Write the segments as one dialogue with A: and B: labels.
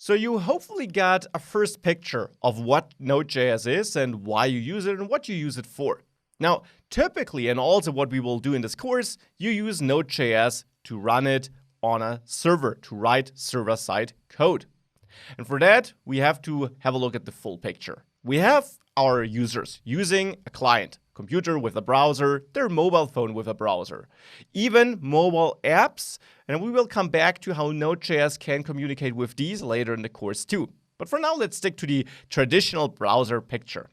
A: So you hopefully got a first picture of what Node.js is and why you use it and what you use it for. Now, typically, and also what we will do in this course, you use Node.js to run it on a server, to write server-side code. And for that, we have to have a look at the full picture. We have our users using a client, computer with a browser, their mobile phone with a browser, even mobile apps, and we will come back to how Node.js can communicate with these later in the course too. But for now, let's stick to the traditional browser picture.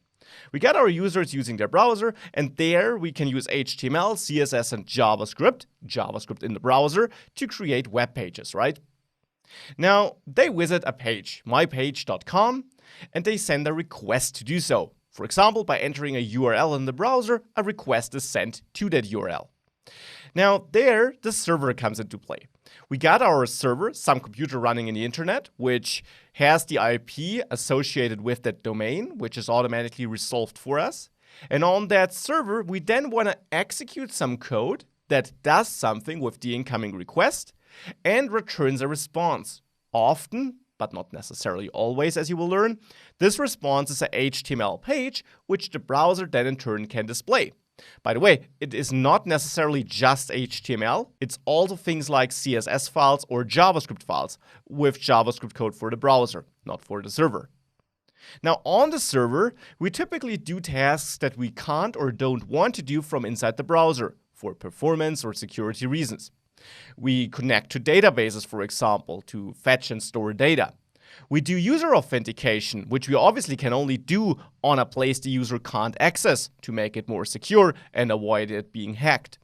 A: We got our users using their browser, and there we can use HTML, CSS, and JavaScript in the browser to create web pages, right? Now, they visit a page, mypage.com, and they send a request to do so. For example, by entering a URL in the browser, a request is sent to that URL. Now, there, the server comes into play. We got our server, some computer running in the internet, which has the IP associated with that domain, which is automatically resolved for us. And on that server, we then want to execute some code that does something with the incoming request and returns a response. Often, but not necessarily always, as you will learn, this response is a HTML page, which the browser then in turn can display. By the way, it is not necessarily just HTML. It's also things like CSS files or JavaScript files with JavaScript code for the browser, not for the server. Now, on the server, we typically do tasks that we can't or don't want to do from inside the browser for performance or security reasons. We connect to databases, for example, to fetch and store data. We do user authentication, which we obviously can only do on a place the user can't access to make it more secure and avoid it being hacked.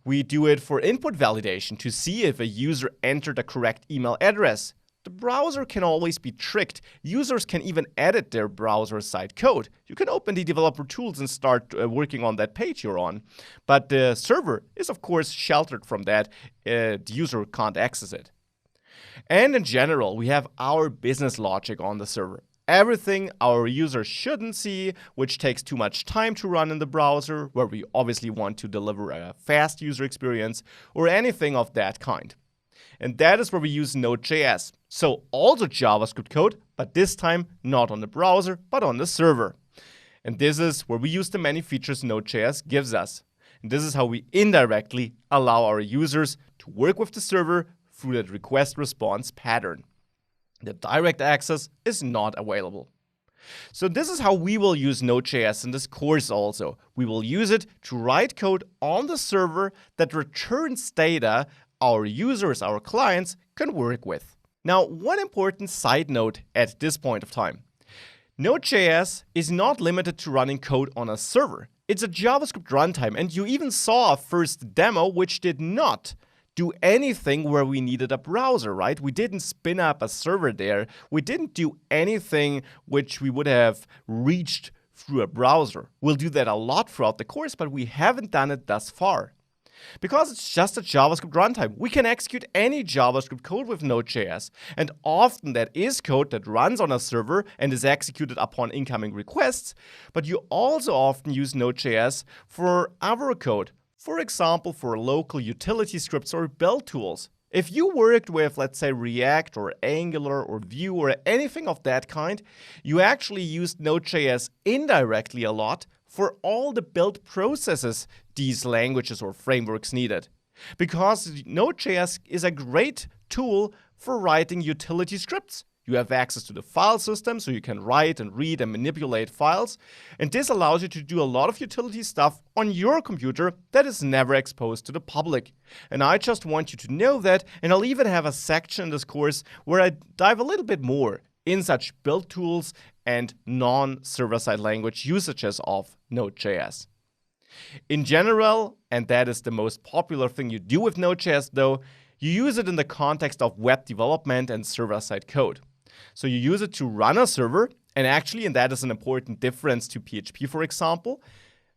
A: We do it for input validation to see if a user entered the correct email address. The browser can always be tricked. Users can even edit their browser-side code. You can open the developer tools and start working on that page you're on. But the server is, of course, sheltered from that. The user can't access it. And in general, we have our business logic on the server. Everything our users shouldn't see, which takes too much time to run in the browser, where we obviously want to deliver a fast user experience, or anything of that kind. And that is where we use Node.js. So also JavaScript code, but this time not on the browser, but on the server. And this is where we use the many features Node.js gives us. And this is how we indirectly allow our users to work with the server through that request-response pattern. The direct access is not available. So this is how we will use Node.js in this course also. We will use it to write code on the server that returns data our users, our clients, can work with. Now, one important side note at this point of time. Node.js is not limited to running code on a server. It's a JavaScript runtime, and you even saw a first demo which did not do anything where we needed a browser, right? We didn't spin up a server there. We didn't do anything which we would have reached through a browser. We'll do that a lot throughout the course, but we haven't done it thus far. Because it's just a JavaScript runtime, we can execute any JavaScript code with Node.js. And often that is code that runs on a server and is executed upon incoming requests. But you also often use Node.js for other code. For example, for local utility scripts or build tools. If you worked with, let's say, React or Angular or Vue or anything of that kind, you actually used Node.js indirectly a lot for all the build processes these languages or frameworks needed. Because Node.js is a great tool for writing utility scripts. You have access to the file system, so you can write and read and manipulate files. And this allows you to do a lot of utility stuff on your computer that is never exposed to the public. And I just want you to know that, and I'll even have a section in this course where I dive a little bit more in such build tools and non-server-side language usages of Node.js. In general, and that is the most popular thing you do with Node.js though, you use it in the context of web development and server-side code. So you use it to run a server, and actually, and that is an important difference to PHP, for example,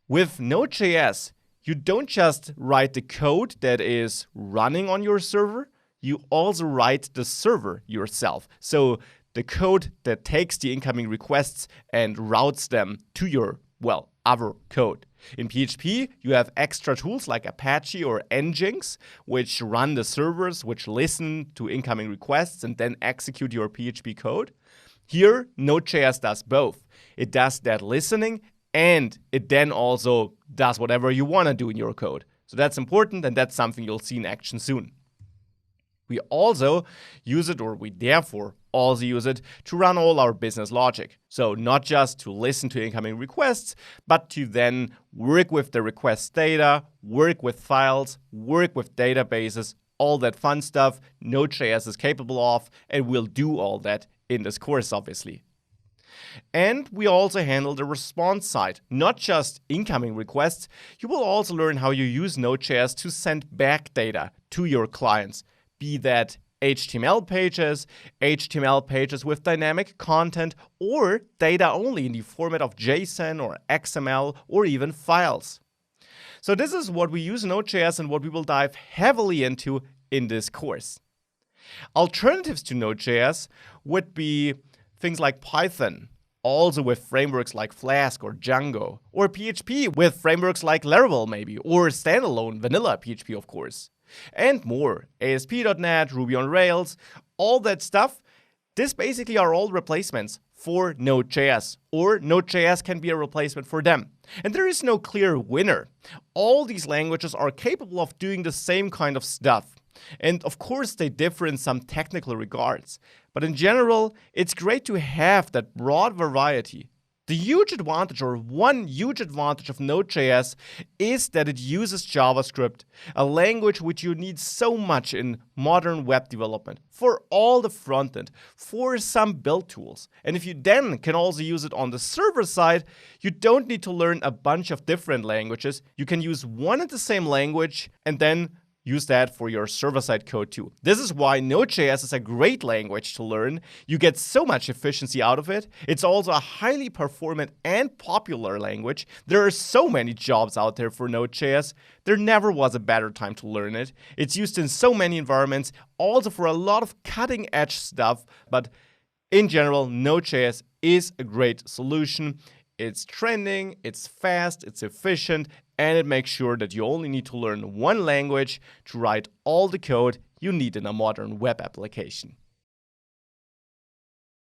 A: with Node.js, you don't just write the code that is running on your server, you also write the server yourself. So the code that takes the incoming requests and routes them to your well, other code. In PHP, you have extra tools like Apache or Nginx, which run the servers, which listen to incoming requests and then execute your PHP code. Here, Node.js does both. It does that listening, and it then also does whatever you want to do in your code. So that's important, and that's something you'll see in action soon. We also use it, or we therefore also use it, to run all our business logic. So not just to listen to incoming requests, but to then work with the request data, work with files, work with databases, all that fun stuff Node.js is capable of, and we'll do all that in this course, obviously. And we also handle the response side, not just incoming requests. You will also learn how you use Node.js to send back data to your clients, be that HTML pages with dynamic content, or data only in the format of JSON or XML or even files. So this is what we use in Node.js and what we will dive heavily into in this course. Alternatives to Node.js would be things like Python, also with frameworks like Flask or Django, or PHP with frameworks like Laravel maybe, or standalone vanilla PHP of course. And more, ASP.NET, Ruby on Rails, all that stuff. This basically are all replacements for Node.js, or Node.js can be a replacement for them. And there is no clear winner. All these languages are capable of doing the same kind of stuff. And of course they differ in some technical regards. But in general, it's great to have that broad variety. The huge advantage, or one huge advantage of Node.js, is that it uses JavaScript, a language which you need so much in modern web development, for all the front-end, for some build tools. And if you then can also use it on the server side, you don't need to learn a bunch of different languages. You can use one and the same language and then use that for your server-side code too. This is why Node.js is a great language to learn. You get so much efficiency out of it. It's also a highly performant and popular language. There are so many jobs out there for Node.js. There never was a better time to learn it. It's used in so many environments, also for a lot of cutting-edge stuff. But in general, Node.js is a great solution. It's trending, it's fast, it's efficient, and it makes sure that you only need to learn one language to write all the code you need in a modern web application.